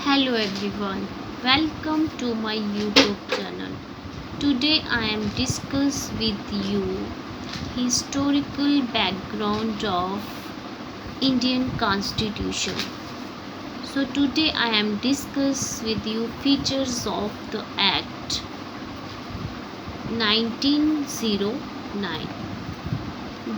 Hello everyone, welcome to my YouTube channel. Today I am discuss with you historical background of Indian Constitution. So today I am discuss with you features of the Act 1909.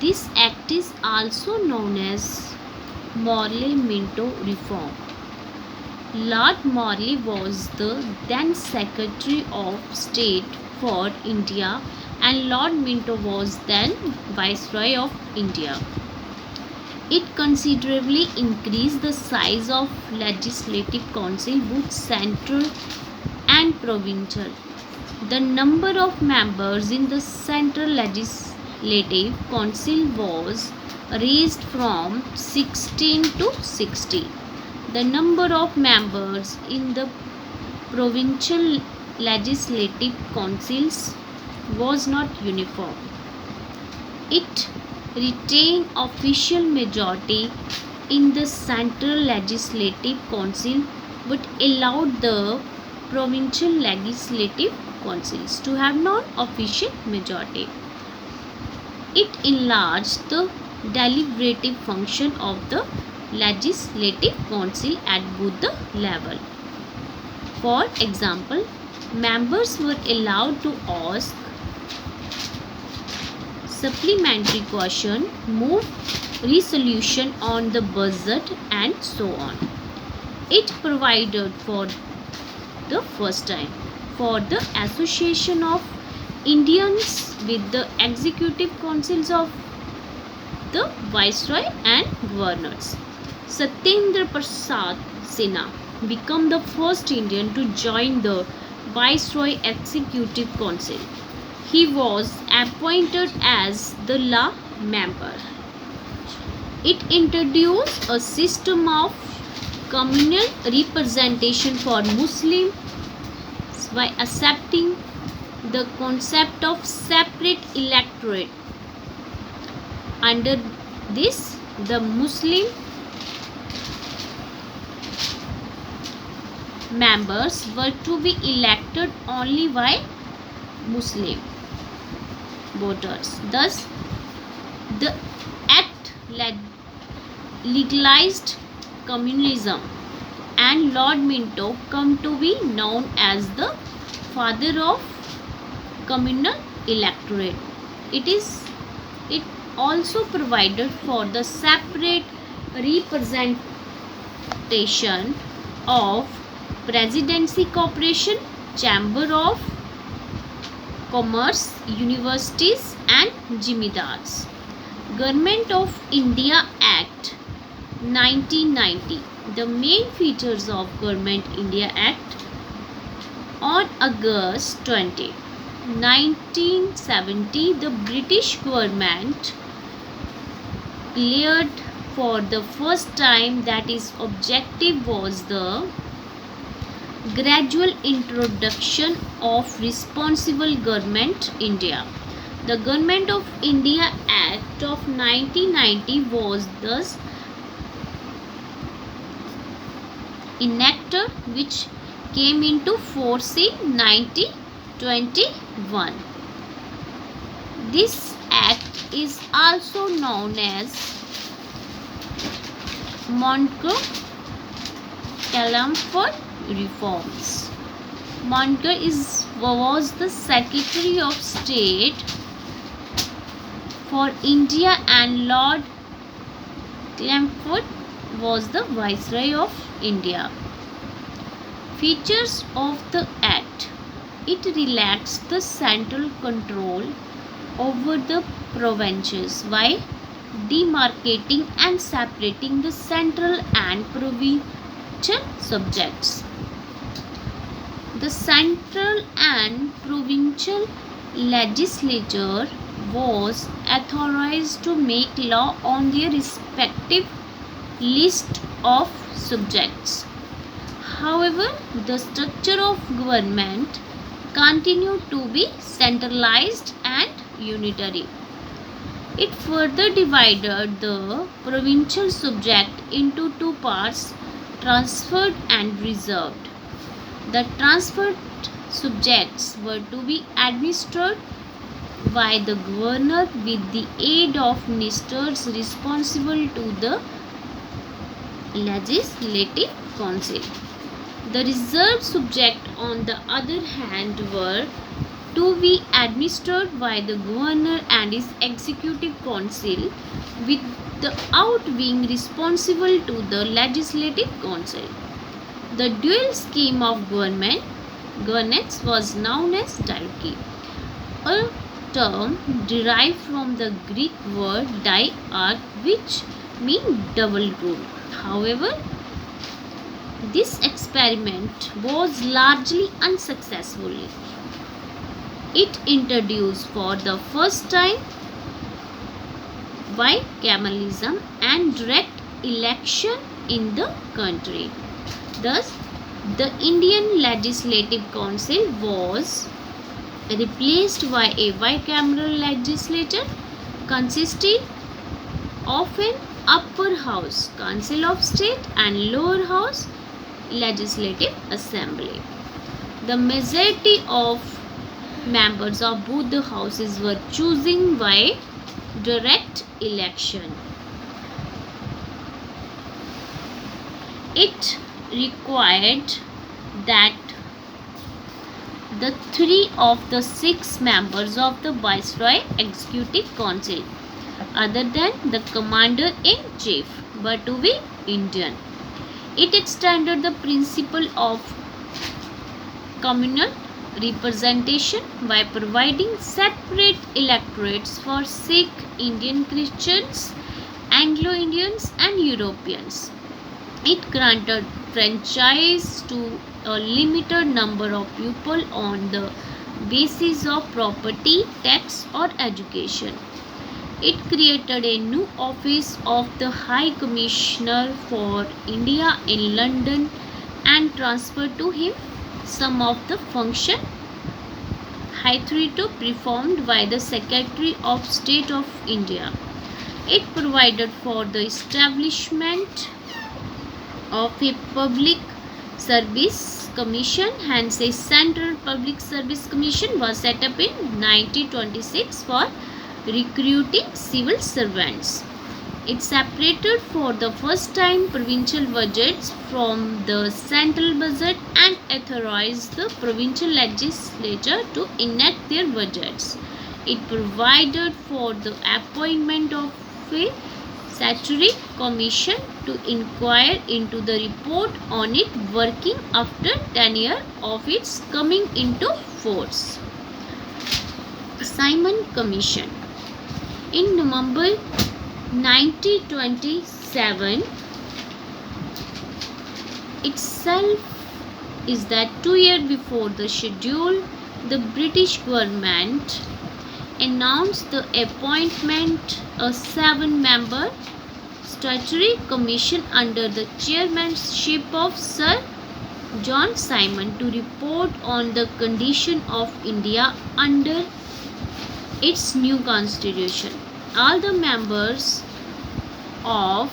This act is also known as Morley-Minto Reform. Lord Morley was the then Secretary of State for India and Lord Minto was then Viceroy of India. It considerably increased the size of Legislative Council, both central and provincial. The number of members in the Central Legislative Council was raised from 16 to 60. The number of members in the provincial legislative councils was not uniform. It retained official majority in the central legislative council but allowed the provincial legislative councils to have non-official majority. It enlarged the deliberative function of the Legislative Council at both the level. For example, members were allowed to ask supplementary question, move resolution on the budget and so on. It provided for the first time for the association of Indians with the executive councils of the Viceroy and governors. Satyendra Prasad Sinha became the first Indian to join the Viceroy Executive Council. He was appointed as the law member. It introduced a system of communal representation for Muslims by accepting the concept of separate electorate. Under this, the Muslim members were to be elected only by Muslim voters. Thus, the act legalized communalism and Lord Minto come to be known as the father of communal electorate. It also provided for the separate representation of Presidency Corporation, Chamber of Commerce, universities and Jimidars. Government of India Act 1990. The main features of Government India Act on August 20, 1970, the British government declared for the first time that its objective was the gradual introduction of responsible government India. The Government of India Act of 1990 was thus enacted, which came into force in 1921. This act is also known as Monk-Chelmsford reforms. Monk was the Secretary of State for India and Lord Chelmsford was the Viceroy of India. Features of the Act. It relaxed the central control over the provinces by demarcating and separating the central and provincial subjects. The central and provincial legislature was authorized to make law on their respective list of subjects. However, the structure of government continued to be centralized and unitary. It further divided the provincial subject into two parts, transferred and reserved. The transferred subjects were to be administered by the governor with the aid of ministers responsible to the legislative council. The reserved subjects, on the other hand, were to be administered by the governor and his executive council without being responsible to the legislative council. The dual scheme of governance was known as diarchy, a term derived from the Greek word diarch, which means double rule. However, this experiment was largely unsuccessful. It introduced for the first time bicameralism and direct election in the country. Thus, the Indian Legislative Council was replaced by a bicameral legislature consisting of an upper house, Council of State, and lower house, Legislative Assembly. The majority of members of both the houses were chosen by direct election. It required that the 3 of the 6 members of the Viceroy Executive Council, other than the Commander-in-Chief, were to be Indian. It extended the principle of communal representation by providing separate electorates for Sikh, Indian Christians, Anglo-Indians and Europeans. It granted franchise to a limited number of people on the basis of property, tax or education. It created a new office of the High Commissioner for India in London and transferred to him some of the function hitherto performed by the Secretary of State of India. It provided for the establishment of a public service commission, hence a Central Public Service Commission was set up in 1926 for recruiting civil servants. It separated for the first time provincial budgets from the central budget and authorized the provincial legislature to enact their budgets. It provided for the appointment of a statutory commission to inquire into the report on it working after 10 years of its coming into force. Simon Commission. In November 1927 itself is that 2 years before the schedule, the British government announced the appointment of a 7-member statutory commission under the chairmanship of Sir John Simon to report on the condition of India under its new constitution. All the members of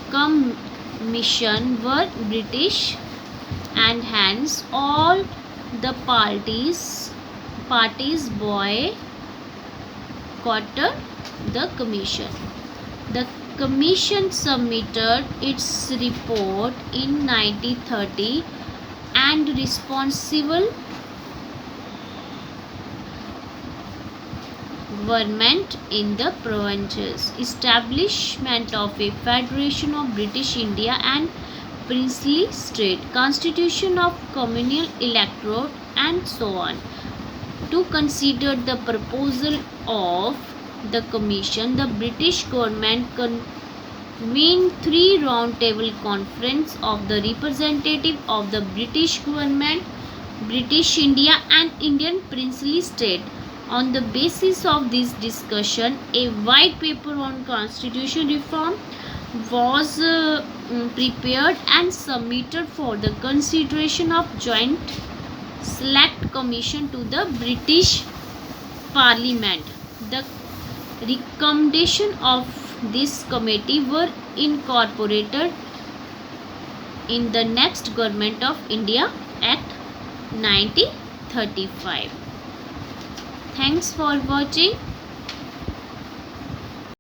commission were British and hence all the parties boycotted the commission. The commission submitted its report in 1930 and responsible government in the provinces, establishment of a federation of British India and princely state, constitution of communal electorate and so on. To consider the proposal of the commission, the British government convened 3 roundtable conferences of the representative of the British government, British India and Indian princely state. On the basis of this discussion, a white paper on constitution reform was prepared and submitted for the consideration of joint select commission to the British Parliament. The recommendations of this committee were incorporated in the next Government of India Act 1935. Thanks for watching.